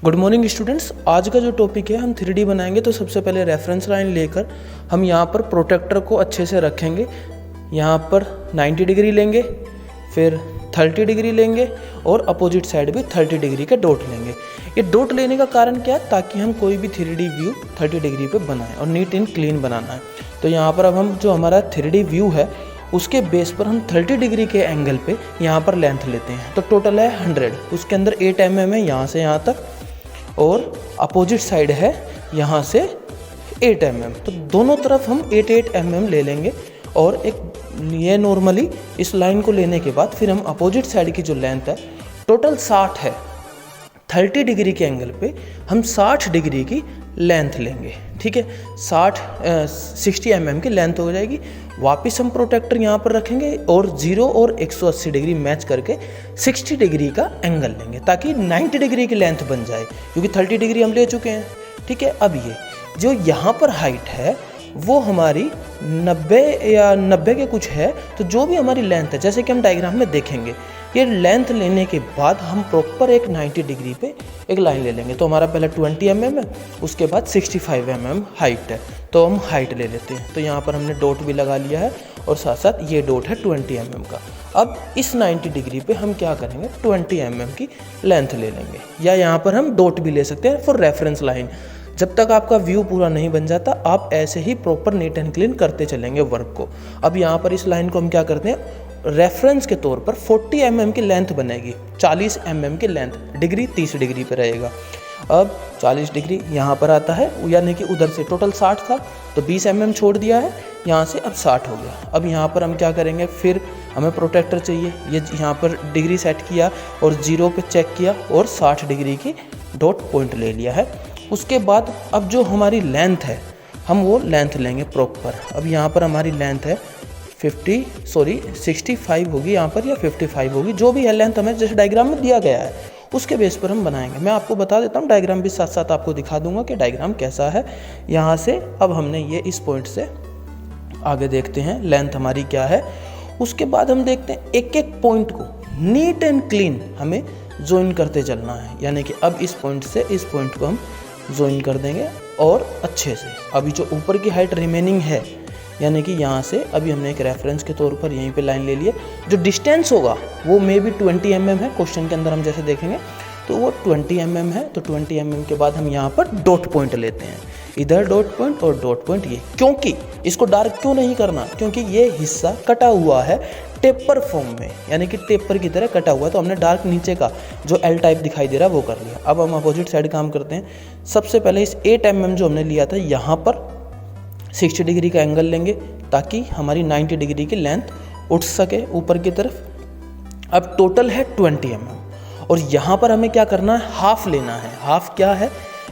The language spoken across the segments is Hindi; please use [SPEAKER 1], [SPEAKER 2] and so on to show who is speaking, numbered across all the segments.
[SPEAKER 1] Good morning students. आज का जो टॉपिक है हम 3D बनाएंगे। तो सबसे पहले रेफरेंस लाइन लेकर हम यहाँ पर प्रोटेक्टर को अच्छे से रखेंगे। यहाँ पर 90 डिग्री लेंगे, फिर 30 डिग्री लेंगे और अपोजिट साइड भी 30 डिग्री का डॉट लेंगे। ये डॉट लेने का कारण क्या है? ताकि हम कोई भी 3D व्यू 30 डिग्री पे बनाएं और नीट एंड क्लीन बनाना है। तो यहाँ पर अब हम जो हमारा 3D व्यू है उसके बेस पर हम 30 डिग्री के एंगल पे यहाँ पर लेंथ लेते हैं। तो टोटल है 100, उसके अंदर 8 mm है यहाँ से यहाँ तक और अपोजिट साइड है यहाँ से 8 mm। तो दोनों तरफ हम 8 mm ले लेंगे और एक ये नॉर्मली इस लाइन को लेने के बाद फिर हम अपोजिट साइड की जो लेंथ है टोटल 60 है। 30 डिग्री के एंगल पे हम 60 डिग्री की लेंथ लेंगे। ठीक है, 60 mm की लेंथ हो जाएगी। वापस हम प्रोटेक्टर यहाँ पर रखेंगे और 0 और 180 डिग्री मैच करके 60 डिग्री का एंगल लेंगे ताकि 90 डिग्री की लेंथ बन जाए, क्योंकि 30 डिग्री हम ले चुके हैं। ठीक है, अब ये जो यहाँ पर हाइट है वो हमारी 90 या 90 के कुछ है। तो जो भी हमारी लेंथ है, जैसे कि हम डायग्राम में देखेंगे, ये लेंथ लेने के बाद हम प्रॉपर एक 90 डिग्री पे एक लाइन ले लेंगे। तो हमारा पहले 20 mm है, उसके बाद 65 mm हाइट है। तो हम हाइट ले लेते हैं। तो यहाँ पर हमने डॉट भी लगा लिया है और साथ साथ ये डॉट है 20 mm का। अब इस 90 डिग्री पे हम क्या करेंगे, 20 mm की लेंथ ले लेंगे, या यहाँ पर हम डॉट भी ले सकते हैं फॉर रेफरेंस लाइन। जब तक आपका व्यू पूरा नहीं बन जाता आप ऐसे ही प्रॉपर नीट एंड क्लीन करते चलेंगे वर्क को। अब यहाँ पर इस लाइन को हम क्या करते हैं, रेफरेंस के तौर पर 40 mm की लेंथ बनेगी। 40 mm की लेंथ, डिग्री 30 डिग्री पे रहेगा। अब 40 डिग्री यहाँ पर आता है, यानी कि उधर से टोटल 60 था तो 20 mm छोड़ दिया है, यहाँ से अब 60 हो गया। अब यहाँ पर हम क्या करेंगे, फिर हमें प्रोटेक्टर चाहिए। ये यहाँ पर डिग्री सेट किया और 0 पे चेक किया और 60 डिग्री की डॉट पॉइंट ले लिया है। उसके बाद अब जो हमारी लेंथ है हम वो लेंथ लेंगे प्रॉपर। अब यहाँ पर हमारी लेंथ है 65 होगी यहाँ पर, या 55 होगी, जो भी है लेंथ हमें जैसे डायग्राम में दिया गया है उसके बेस पर हम बनाएंगे। मैं आपको बता देता हूँ, डायग्राम भी साथ साथ आपको दिखा दूंगा कि डायग्राम कैसा है। यहाँ से अब हमने ये इस पॉइंट से आगे देखते हैं लेंथ हमारी क्या है। उसके बाद हम देखते हैं एक एक पॉइंट को नीट एंड क्लीन हमें ज्वाइन करते चलना है। यानी कि अब इस पॉइंट से इस पॉइंट को हम ज्वाइन कर देंगे और अच्छे से। अभी जो ऊपर की हाइट रिमेनिंग है, यानी कि यहाँ से अभी हमने एक रेफरेंस के तौर पर यहीं पे लाइन ले ली है। जो डिस्टेंस होगा वो मे बी 20 mm है, क्वेश्चन के अंदर हम जैसे देखेंगे तो वो 20 mm है। तो 20 mm के बाद हम यहाँ पर डॉट पॉइंट लेते हैं, इधर डॉट पॉइंट और डॉट पॉइंट ये। क्योंकि इसको डार्क क्यों नहीं करना, क्योंकि ये हिस्सा कटा हुआ है टेपर फॉर्म में, यानी कि टेपर की तरह कटा हुआ है। तो हमने डार्क नीचे का जो एल टाइप दिखाई दे रहा है वो कर लिया। अब हम अपोजिट साइड काम करते हैं। सबसे पहले इस 8 mm जो हमने लिया था यहाँ पर 60 डिग्री का एंगल लेंगे ताकि हमारी 90 डिग्री की लेंथ उठ सके ऊपर की तरफ। अब टोटल है 20 mm और यहाँ पर हमें क्या करना है, हाफ लेना है। हाफ क्या है,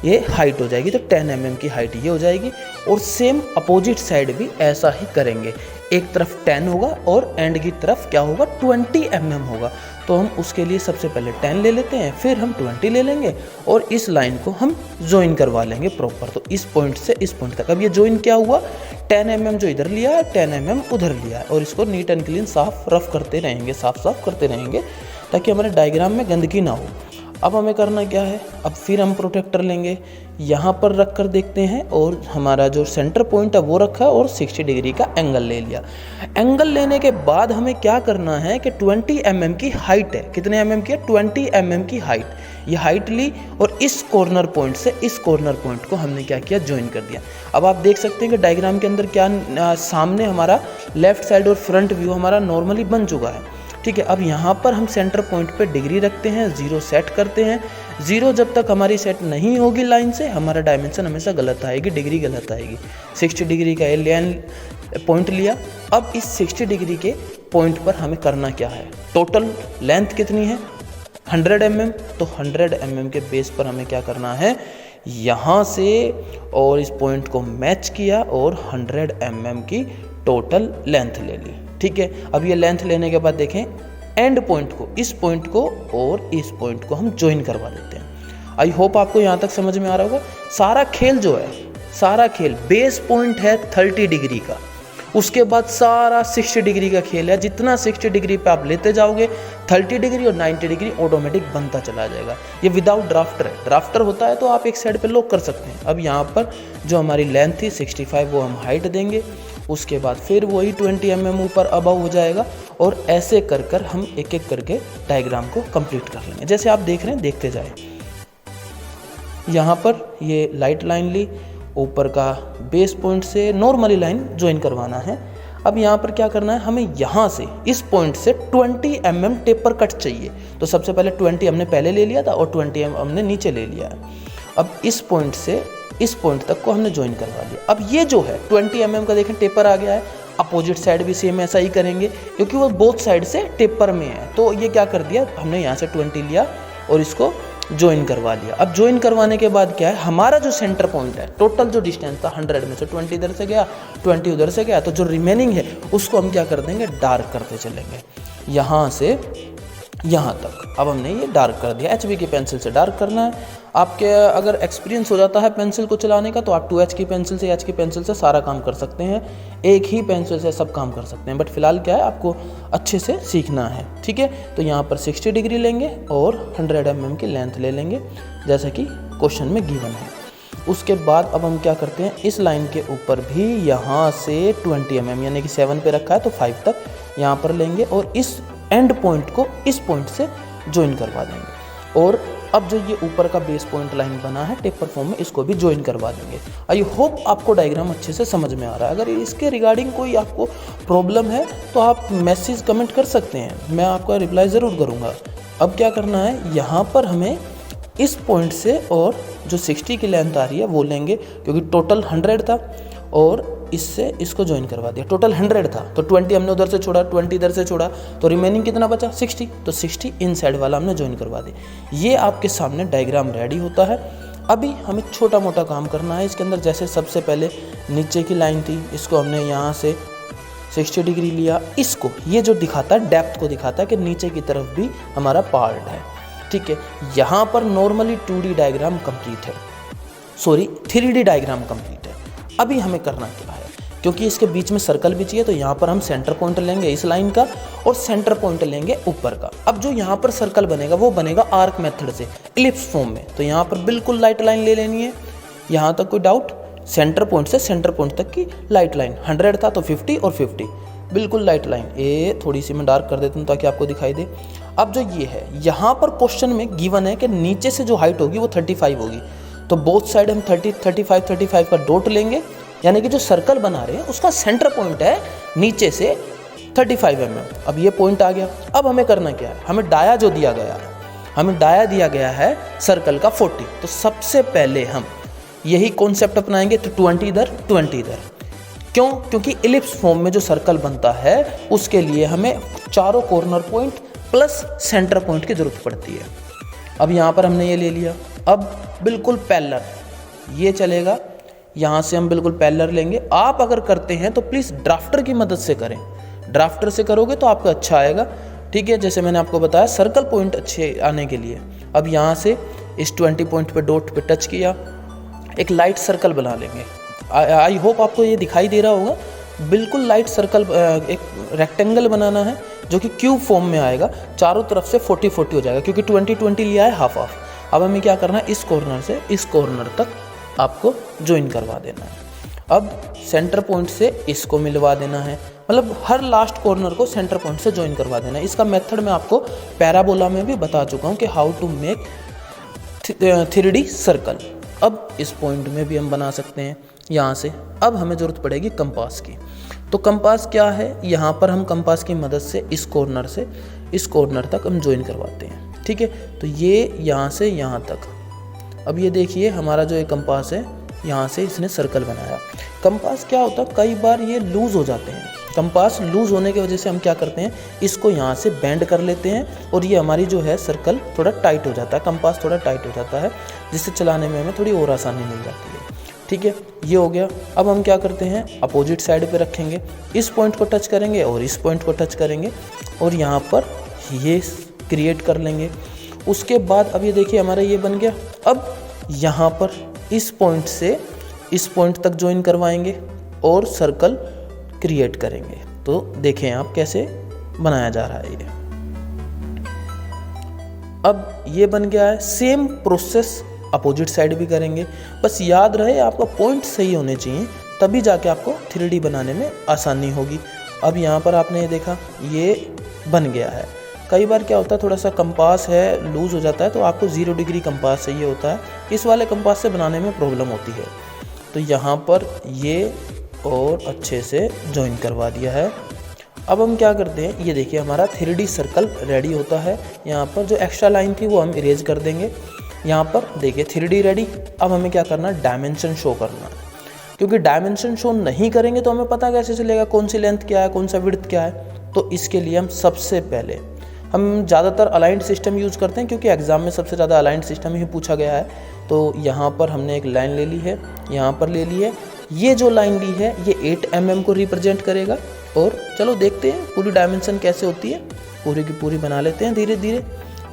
[SPEAKER 1] ये हाइट हो जाएगी। तो 10 mm की हाइट ये हो जाएगी। और सेम अपोजिट साइड भी ऐसा ही करेंगे, एक तरफ 10 होगा और एंड की तरफ क्या होगा, 20 mm होगा। तो हम उसके लिए सबसे पहले 10 ले लेते हैं, फिर हम 20 ले लेंगे और इस लाइन को हम ज्वाइन करवा लेंगे प्रॉपर। तो इस पॉइंट से इस पॉइंट तक अब ये ज्वाइन क्या हुआ, 10 mm जो इधर लिया है 10 mm उधर लिया है। और इसको नीट एंड क्लीन साफ रफ करते रहेंगे, साफ करते रहेंगे ताकि हमारे डायग्राम में गंदगी ना हो। अब हमें करना क्या है, अब फिर हम प्रोटेक्टर लेंगे, यहाँ पर रख कर देखते हैं और हमारा जो सेंटर पॉइंट है वो रखा और 60 डिग्री का एंगल ले लिया। एंगल लेने के बाद हमें क्या करना है कि 20 mm की हाइट है। कितने mm की है, 20 mm की हाइट। ये हाइट ली और इस कॉर्नर पॉइंट से इस कॉर्नर पॉइंट को हमने क्या किया, ज्वाइन कर दिया। अब आप देख सकते हैं कि डायग्राम के अंदर क्या सामने हमारा लेफ्ट साइड और फ्रंट व्यू हमारा नॉर्मली बन चुका है। ठीक है, अब यहाँ पर हम सेंटर पॉइंट पे डिग्री रखते हैं, 0 सेट करते हैं। 0 जब तक हमारी सेट नहीं होगी लाइन से, हमारा डायमेंशन हमेशा गलत आएगी, डिग्री गलत आएगी। 60 डिग्री का एलियन पॉइंट लिया। अब इस 60 डिग्री के पॉइंट पर हमें करना क्या है, टोटल लेंथ कितनी है 100 mm। तो 100 mm के बेस पर हमें क्या करना है, यहाँ से और इस पॉइंट को मैच किया और 100 mm की टोटल लेंथ ले ली। ठीक है, अब ये लेंथ लेने के बाद देखें एंड पॉइंट को, इस पॉइंट को और इस पॉइंट को हम ज्वाइन करवा देते हैं। आई होप आपको यहाँ तक समझ में आ रहा होगा। सारा खेल जो है, सारा खेल बेस पॉइंट है 30 डिग्री का उसके बाद सारा 60 डिग्री का खेल है, जितना 60 डिग्री पे आप लेते जाओगे 30 डिग्री और 90 डिग्री ऑटोमेटिक बनता चला जाएगा। ये विदाउट ड्राफ्टर है, ड्राफ्टर होता है तो आप एक साइड पे लॉक कर सकते हैं। अब यहाँ पर जो हमारी लेंथ थी 65 वो हम हाइट देंगे, उसके बाद फिर वही 20 mm ऊपर अबव हो जाएगा और ऐसे कर कर हम एक एक करके डायग्राम को कंप्लीट कर लेंगे। जैसे आप देख रहे हैं, देखते जाएं। यहाँ पर ये लाइट लाइन ली, ऊपर का बेस पॉइंट से नॉर्मली लाइन ज्वाइन करवाना है। अब यहाँ पर क्या करना है, हमें यहाँ से इस पॉइंट से 20 mm टेपर कट चाहिए। तो सबसे पहले 20 हमने पहले ले लिया था और 20 mm हमने नीचे ले लिया है। अब इस पॉइंट से इस पॉइंट तक को हमने ज्वाइन करवा लिया। अब ये जो है 20 mm का देखें टेपर आ गया है। अपोजिट साइड भी सेम ऐसा ही करेंगे क्योंकि वो बोथ साइड से टेपर में है। तो ये क्या कर दिया, हमने यहाँ से 20 लिया और इसको ज्वाइन करवा लिया। अब ज्वाइन करवाने के बाद क्या है, हमारा जो सेंटर पॉइंट है, टोटल जो डिस्टेंस था 100 में से 20 इधर से गया, 20 उधर से गया, तो जो रिमेनिंग है उसको हम क्या कर देंगे, डार्क करते चलेंगे यहाँ से यहाँ तक। अब हमने ये डार्क कर दिया। HB की पेंसिल से डार्क करना है। आपके अगर एक्सपीरियंस हो जाता है पेंसिल को चलाने का तो आप 2H की पेंसिल से, H की पेंसिल से सारा काम कर सकते हैं, एक ही पेंसिल से सब काम कर सकते हैं। बट फिलहाल क्या है, आपको अच्छे से सीखना है, ठीक है। तो यहाँ पर 60 डिग्री लेंगे और 100 mm की लेंथ ले लेंगे जैसा कि क्वेश्चन में गिवन है। उसके बाद अब हम क्या करते हैं, इस लाइन के ऊपर भी यहाँ से 20 mm यानी कि 7 पे रखा है तो 5 तक यहाँ पर लेंगे और इस एंड पॉइंट को इस पॉइंट से ज्वाइन करवा देंगे। और अब जो ये ऊपर का बेस पॉइंट लाइन बना है टेपर फॉर्म में, इसको भी ज्वाइन करवा देंगे। आई होप आपको डायग्राम अच्छे से समझ में आ रहा है। अगर इसके रिगार्डिंग कोई आपको प्रॉब्लम है तो आप मैसेज कमेंट कर सकते हैं, मैं आपका रिप्लाई ज़रूर करूँगा। अब क्या करना है, यहाँ पर हमें इस पॉइंट से और जो 60 की लेंथ आ रही है वो लेंगे क्योंकि टोटल 100 था और इससे इसको ज्वाइन करवा दिया। टोटल 100 था तो 20 हमने उधर से छोड़ा, 20 इधर से छोड़ा, तो रिमेनिंग कितना बचा, 60। तो 60 इन साइड वाला हमने ज्वाइन करवा दिया। ये आपके सामने डायग्राम रेडी होता है। अभी हमें छोटा मोटा काम करना है इसके अंदर। जैसे सबसे पहले नीचे की लाइन थी, इसको हमने यहाँ से 60 डिग्री लिया। इसको ये जो दिखाता है, डेप्थ को दिखाता है कि नीचे की तरफ भी हमारा पार्ट है, ठीक है। यहाँ पर नॉर्मली 2D डायग्राम कंप्लीट है, सॉरी 3D डायग्राम कंप्लीट है। अभी हमें करना क्या है, क्योंकि इसके बीच में सर्कल भी चाहिए तो यहाँ पर हम सेंटर पॉइंट लेंगे इस लाइन का और सेंटर पॉइंट लेंगे ऊपर का। अब जो यहाँ पर सर्कल बनेगा वो बनेगा आर्क मेथड से, इलिप्स फॉर्म में। तो यहाँ पर बिल्कुल लाइट लाइन ले लेनी है, यहाँ तक कोई डाउट, सेंटर पॉइंट से सेंटर पॉइंट तक की लाइट लाइन। 100 था तो 50 और 50 बिल्कुल लाइट लाइन। ये थोड़ी सी मैं डार्क कर देता हूँ ताकि आपको दिखाई दे। अब जो ये है, यहाँ पर क्वेश्चन में गिवन है कि नीचे से जो हाइट होगी वो 35 होगी, तो बोथ साइड हम 30, 35, 35 का डॉट लेंगे, यानी कि जो सर्कल बना रहे हैं उसका सेंटर पॉइंट है नीचे से 35 mm। अब ये पॉइंट आ गया। अब हमें करना क्या है, हमें डाया जो दिया गया है, हमें डाया दिया गया है सर्कल का 40। तो सबसे पहले हम यही कॉन्सेप्ट अपनाएंगे, तो 20 इधर 20 इधर। क्यों, क्योंकि इलिप्स फॉर्म में जो सर्कल बनता है उसके लिए हमें चारों corner point plus centre point की जरूरत पड़ती है। अब यहाँ पर हमने ये ले लिया। अब बिल्कुल पैरेलल ये चलेगा, यहाँ से हम बिल्कुल पैरेलल लेंगे। आप अगर करते हैं तो प्लीज़ ड्राफ्टर की मदद से करें, ड्राफ्टर से करोगे तो आपका अच्छा आएगा, ठीक है। जैसे मैंने आपको बताया सर्कल पॉइंट अच्छे आने के लिए। अब यहाँ से इस 20 पॉइंट पे डॉट पे टच किया, एक लाइट सर्कल बना लेंगे। आई होप आपको ये दिखाई दे रहा होगा। बिल्कुल लाइट सर्कल, एक रेक्टेंगल बनाना है जो कि क्यूब फॉर्म में आएगा, चारों तरफ से 40-40 हो जाएगा क्योंकि 20-20 लिया है, हाफ हाफ। अब हमें क्या करना है, इस कॉर्नर से इस कॉर्नर तक आपको ज्वाइन करवा देना है। अब सेंटर पॉइंट से इसको मिलवा देना है, मतलब हर लास्ट कॉर्नर को सेंटर पॉइंट से ज्वाइन करवा देना है। इसका मेथड मैं आपको पैराबोला में भी बता चुका हूँ कि how to make 3D circle. अब इस पॉइंट में भी हम बना सकते हैं यहाँ से। अब हमें ज़रूरत पड़ेगी कंपास की। तो कंपास क्या है, यहाँ पर हम कंपास की मदद से इस कॉर्नर से इस कॉर्नर तक हम ज्वाइन करवाते हैं, ठीक है। तो ये यहाँ से यहाँ तक। अब ये देखिए हमारा जो ये कंपास है, यहाँ से इसने सर्कल बनाया। कंपास क्या होता है, कई बार ये लूज़ हो जाते हैं। कंपास लूज़ होने की वजह से हम क्या करते हैं, इसको यहाँ से बेंड कर लेते हैं और ये हमारी जो है सर्कल थोड़ा टाइट हो जाता है, कंपास थोड़ा टाइट हो जाता है, जिससे चलाने में हमें थोड़ी और आसानी मिल जाती है, ठीक है। ये हो गया। अब हम क्या करते हैं, अपोजिट साइड पे रखेंगे, इस पॉइंट को टच करेंगे और इस पॉइंट को टच करेंगे और यहाँ पर ये क्रिएट कर लेंगे। उसके बाद अब ये देखिए हमारा ये बन गया। अब यहाँ पर इस पॉइंट से इस पॉइंट तक ज्वाइन करवाएंगे और सर्कल क्रिएट करेंगे। तो देखें आप कैसे बनाया जा रहा है ये। अब ये बन गया है। सेम प्रोसेस अपोजिट साइड भी करेंगे। बस याद रहे आपका पॉइंट सही होने चाहिए, तभी जाके आपको 3D बनाने में आसानी होगी। अब यहाँ पर आपने ये देखा ये बन गया है। कई बार क्या होता है थोड़ा सा कंपास है लूज़ हो जाता है, तो आपको 0 डिग्री कंपास चाहिए होता है। इस वाले कंपास से बनाने में प्रॉब्लम होती है। तो यहाँ पर ये और अच्छे से जॉइन करवा दिया है। अब हम क्या करते हैं, ये देखिए हमारा 3D सर्कल रेडी होता है। यहाँ पर जो एक्स्ट्रा लाइन थी वो हम इरेज कर देंगे। यहाँ पर देखिए 3D रेडी। अब हमें क्या करना है, डायमेंशन शो करना है, क्योंकि डायमेंशन शो नहीं करेंगे तो हमें पता कैसे चलेगा कौन सी लेंथ क्या है, कौन सा विड्थ क्या है। तो इसके लिए हम सबसे पहले हम ज़्यादातर अलाइंड सिस्टम यूज़ करते हैं, क्योंकि एग्ज़ाम में सबसे ज़्यादा अलाइंड सिस्टम ही पूछा गया है। तो यहाँ पर हमने एक लाइन ले ली है, यहाँ पर ले ली है। ये जो लाइन ली है ये 8 mm को रिप्रेजेंट करेगा। और चलो देखते हैं पूरी डायमेंशन कैसे होती है, पूरी की पूरी बना लेते हैं धीरे धीरे।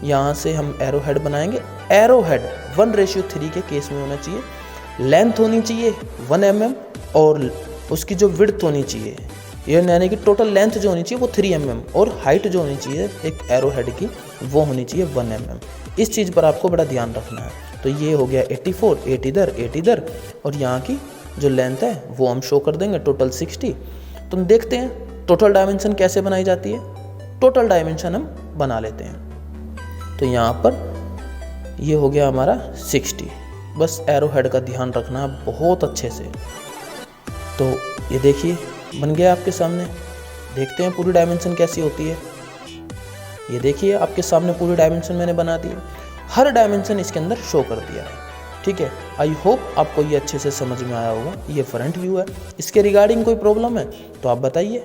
[SPEAKER 1] यहाँ से हम एरो हेड बनाएंगे। एरो हेड 1:3 के केस में होना चाहिए। लेंथ होनी चाहिए 1 mm और उसकी जो विड्थ होनी चाहिए, ये यानी कि टोटल लेंथ जो होनी चाहिए वो 3 mm और हाइट जो होनी चाहिए एक एरो हेड की वो होनी चाहिए 1 mm। इस चीज़ पर आपको बड़ा ध्यान रखना है। तो ये हो गया 84, 8 इधर 8 इधर, और यहाँ की जो लेंथ है वो हम शो कर देंगे टोटल 60। तो हम देखते हैं टोटल डायमेंशन कैसे बनाई जाती है। टोटल डायमेंशन हम बना लेते हैं। तो यहाँ पर ये हो गया हमारा 60। बस एरो हेड का ध्यान रखना है बहुत अच्छे से। तो ये देखिए बन गया आपके सामने। देखते हैं पूरी डायमेंशन कैसी होती है। ये देखिए आपके सामने पूरी डायमेंशन मैंने बना दी है। हर डायमेंशन इसके अंदर शो कर दिया है। ठीक है, आई होप आपको ये अच्छे से समझ में आया होगा। ये फ्रंट व्यू है। इसके रिगार्डिंग कोई प्रॉब्लम है तो आप बताइए।